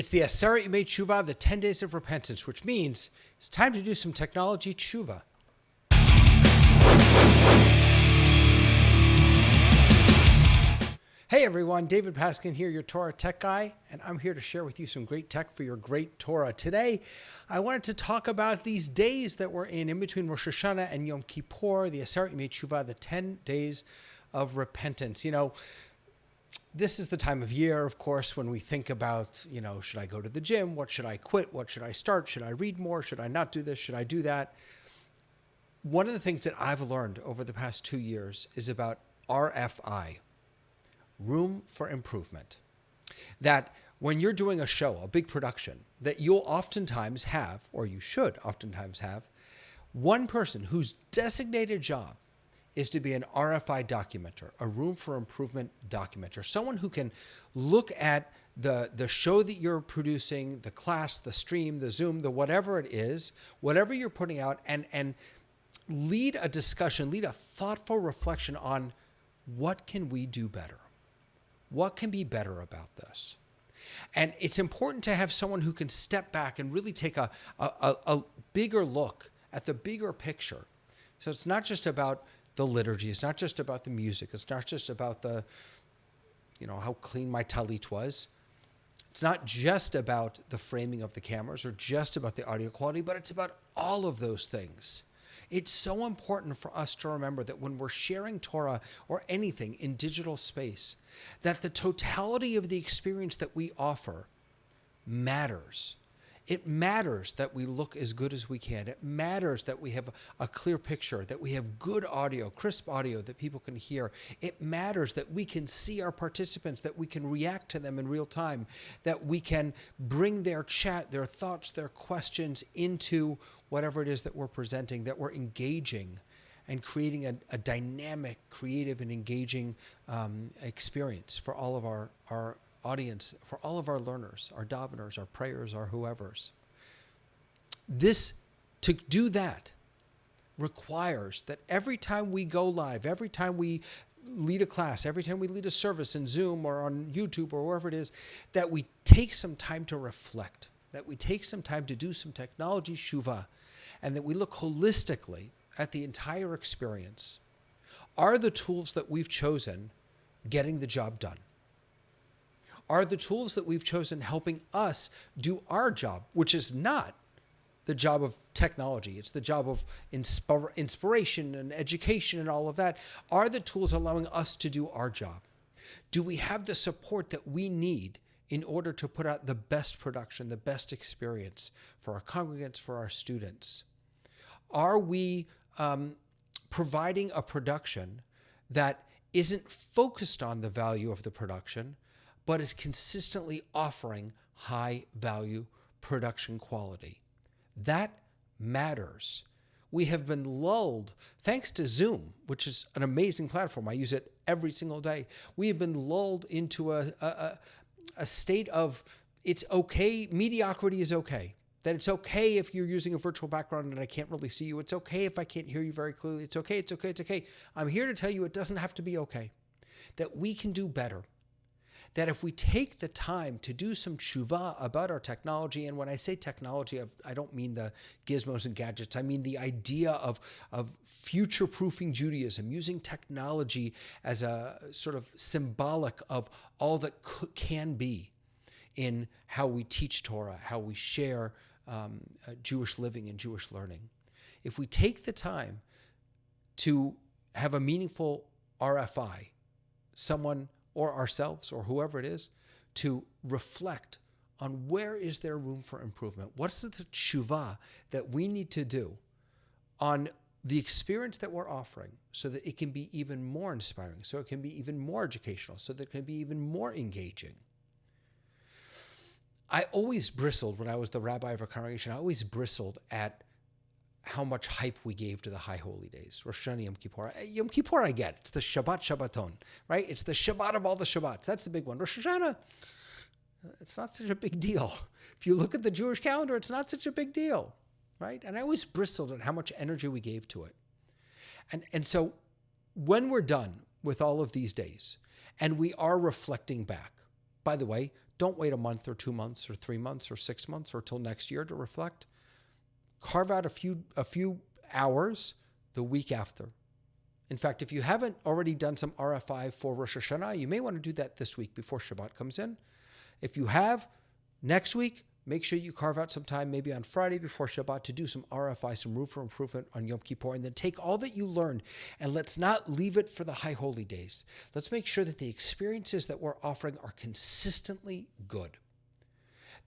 It's the Aseret Yemei Teshuvah, the 10 days of repentance, which means it's time to do some technology teshuvah. Hey everyone, David Paskin here, your Torah tech guy, and I'm here to share with you some great tech for your great Torah. Today, I wanted to talk about these days that we're in between Rosh Hashanah and Yom Kippur, the Aseret Yemei Teshuvah, the 10 days of repentance. You know, this is the time of year, of course, when we think about, should I go to the gym? What should I quit? What should I start? Should I read more? Should I not do this? Should I do that? One of the things that I've learned over the past 2 years is about RFI, room for improvement. That when you're doing a show, a big production, that you'll oftentimes have, or you should oftentimes have, one person whose designated job is to be an RFI documenter, a room for improvement documenter, someone who can look at the show that you're producing, the class, the stream, the Zoom, the whatever it is, whatever you're putting out, and lead a discussion, lead a thoughtful reflection on what can we do better? What can be better about this? And it's important to have someone who can step back and really take a bigger look at the bigger picture. So it's not just about the liturgy. It's not just about the music. It's not just about the, how clean my talit was. It's not just about the framing of the cameras or just about the audio quality, but it's about all of those things. It's so important for us to remember that when we're sharing Torah or anything in digital space, that the totality of the experience that we offer matters. It matters that we look as good as we can. It matters that we have a clear picture, that we have good audio, crisp audio that people can hear. It matters that we can see our participants, that we can react to them in real time, that we can bring their chat, their thoughts, their questions into whatever it is that we're presenting, that we're engaging and creating a dynamic, creative, and engaging experience for all of our audience, for all of our learners, our daveners, our prayers, our whoever's. To do that requires that every time we go live, every time we lead a class, every time we lead a service in Zoom or on YouTube or wherever it is, that we take some time to reflect, that we take some time to do some technology teshuvah, and that we look holistically at the entire experience. Are the tools that we've chosen getting the job done? Are the tools that we've chosen helping us do our job, which is not the job of technology. It's the job of inspiration and education and all of that. Are the tools allowing us to do our job? Do we have the support that we need in order to put out the best production, the best experience for our congregants, for our students? Are we providing a production that isn't focused on the value of the production, but is consistently offering high value production quality? That matters. We have been lulled, thanks to Zoom, which is an amazing platform. I use it every single day. We have been lulled into a state of it's okay, mediocrity is okay. That it's okay if you're using a virtual background and I can't really see you. It's okay if I can't hear you very clearly. It's okay, it's okay, it's okay. I'm here to tell you it doesn't have to be okay. That we can do better. That if we take the time to do some teshuvah about our technology, and when I say technology, I don't mean the gizmos and gadgets. I mean the idea of future-proofing Judaism, using technology as a sort of symbolic of all that can be in how we teach Torah, how we share Jewish living and Jewish learning. If we take the time to have a meaningful RFI, someone or ourselves or whoever it is, to reflect on where is there room for improvement? What is the teshuvah that we need to do on the experience that we're offering so that it can be even more inspiring, so it can be even more educational, so that it can be even more engaging? I always bristled when I was the rabbi of a congregation. I always bristled at how much hype we gave to the high holy days, Rosh Hashanah, Yom Kippur. Yom Kippur, I get. It's the Shabbat Shabbaton, right? It's the Shabbat of all the Shabbats. That's the big one. Rosh Hashanah, it's not such a big deal. If you look at the Jewish calendar, it's not such a big deal, right? And I always bristled at how much energy we gave to it. And so when we're done with all of these days and we are reflecting back, by the way, Don't wait a month or 2 months or 3 months or 6 months or till next year to reflect. Carve out a few hours the week after. In fact, if you haven't already done some RFI for Rosh Hashanah, you may want to do that this week before Shabbat comes in. If you have, next week, make sure you carve out some time, maybe on Friday before Shabbat, to do some RFI, some room for improvement on Yom Kippur, and then take all that you learned and let's not leave it for the high holy days. Let's make sure that the experiences that we're offering are consistently good.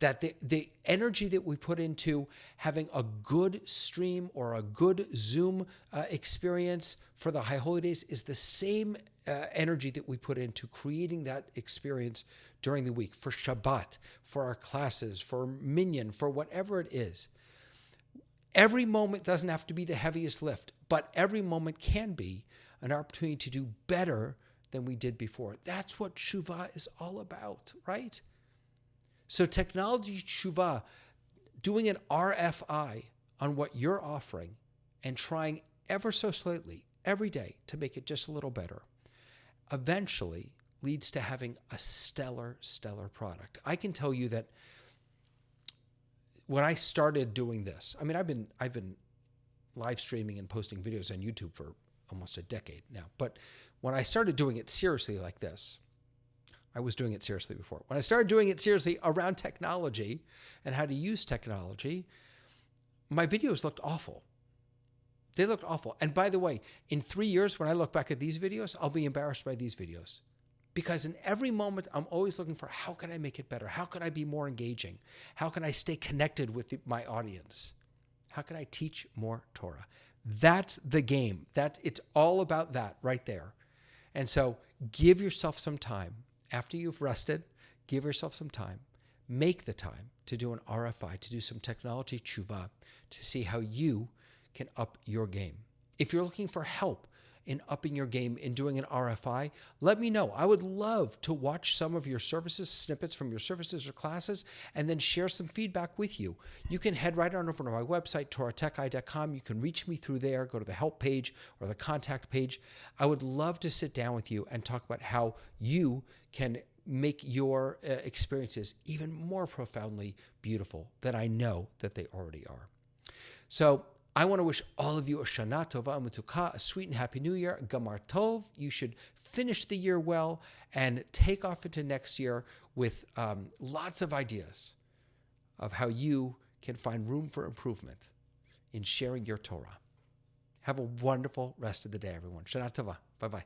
That the energy that we put into having a good stream or a good Zoom experience for the high holy days is the same energy that we put into creating that experience during the week, for Shabbat, for our classes, for Minyan, for whatever it is. Every moment doesn't have to be the heaviest lift, but every moment can be an opportunity to do better than we did before. That's what Teshuvah is all about, right? So technology Teshuvah, doing an RFI on what you're offering and trying ever so slightly every day to make it just a little better, eventually leads to having a stellar product. I can tell you that when I started doing this, I mean, I've been live streaming and posting videos on YouTube for almost a decade now. But when I started doing it seriously like this, I was doing it seriously before. When I started doing it seriously around technology and how to use technology, my videos looked awful. They looked awful. And by the way, in 3 years, when I look back at these videos, I'll be embarrassed by these videos. Because in every moment, I'm always looking for, how can I make it better? How can I be more engaging? How can I stay connected with my audience? How can I teach more Torah? That's the game. It's all about that right there. And so give yourself some time. After you've rested, give yourself some time. Make the time to do an RFI, to do some technology Teshuvah, to see how you can up your game. If you're looking for help in upping your game, in doing an RFI, let me know. I would love to watch some of your services, snippets from your services or classes, and then share some feedback with you. You can head right on over to my website, TorahTechEye.com. You can reach me through there, go to the help page or the contact page. I would love to sit down with you and talk about how you can make your experiences even more profoundly beautiful than I know that they already are. So I want to wish all of you a Shana Tova U'Metuka, a sweet and happy New Year, Gamar Tov. You should finish the year well and take off into next year with lots of ideas of how you can find room for improvement in sharing your Torah. Have a wonderful rest of the day, everyone. Shana Tova. Bye-bye.